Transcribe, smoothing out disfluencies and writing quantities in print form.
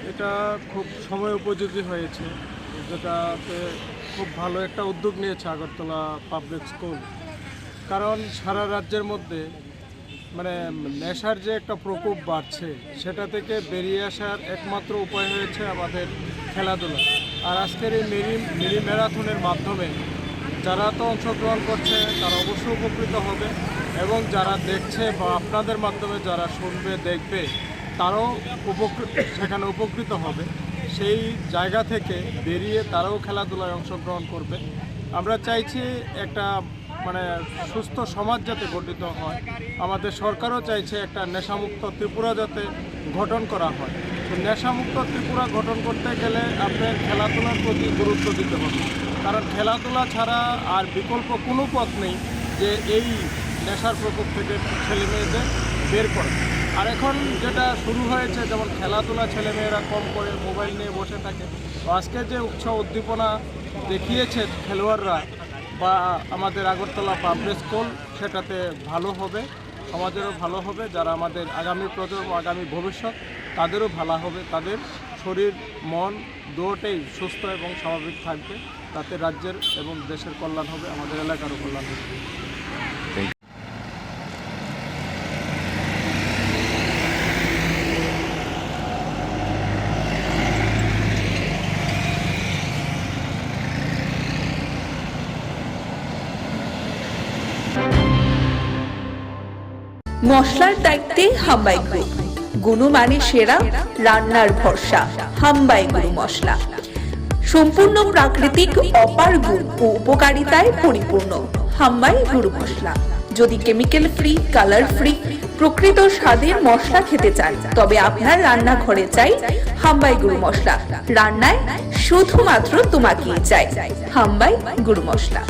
এটা খুব সময় উপযোগী হয়েছে, যেটাতে খুব ভালো একটা উদ্যোগ নিয়েছে আগরতলা পাবলিক স্কুল। কারণ সারা রাজ্যের মধ্যে মানে নেশার যে একটা প্রকোপ বাড়ছে, সেটা থেকে বেরিয়ে আসার একমাত্র উপায় হয়েছে আমাদের খেলাধুলা। আর আজকের এই মিনি ম্যারাথনের মাধ্যমে যারা তো অংশগ্রহণ করছে তারা অবশ্যই উপকৃত হবে, এবং যারা দেখছে বা আপনাদের মাধ্যমে যারা শুনবে দেখবে তারাও সেখানে উপকৃত হবে। সেই জায়গা থেকে বেরিয়ে তারাও খেলাধুলায় অংশগ্রহণ করবে। আমরা চাইছি একটা মানে সুস্থ সমাজ যাতে গঠিত হয়। আমাদের সরকারও চাইছে একটা নেশামুক্ত ত্রিপুরা যাতে গঠন করা হয়। তো নেশামুক্ত ত্রিপুরা গঠন করতে গেলে আপনার খেলাধুলার প্রতি গুরুত্ব দিতে হবে, কারণ খেলাধুলা ছাড়া আর বিকল্প কোনো পথ নেই যে এই নেশার প্রকোপ থেকে ছেলেমেয়েদের বের করা। আর এখন যেটা শুরু হয়েছে, যেমন খেলাধুলা ছেলেমেয়েরা কম করে মোবাইল নিয়ে বসে থাকে। আজকে যে উৎসাহ উদ্দীপনা দেখিয়েছে খেলোয়াড়রা বা আমাদের আগরতলা পাবলিক স্কুল, সেটাতে ভালো হবে, সমাজেরও ভালো হবে। যারা আমাদের আগামী প্রজন্ম, আগামী ভবিষ্যৎ, তাদেরও ভালো হবে। তাদের শরীর মন দুটোই সুস্থ এবং স্বাভাবিক থাকবে। তাতে রাজ্যের এবং দেশের কল্যাণ হবে, আমাদের এলাকারও কল্যাণ হবে। মশলার দায়িত্বে হাম্বাই গ্রুপ, গুণমানে সেরা, রান্নার ভরসা। হাম্বাই গুরু মশলা সম্পূর্ণ প্রাকৃতিক, অপার গুণ ও উপকারিতায় পরিপূর্ণ। হাম্বাই গুরু মশলা। যদি কেমিক্যাল ফ্রি, কালার ফ্রি, প্রকৃত স্বাদের মশলা খেতে চান, তবে আপনার রান্নাঘরে চাই হাম্বাই গুরু মশলা। রান্নায় শুধুমাত্র তোমাকেই চাই হাম্বাই গুরু মশলা।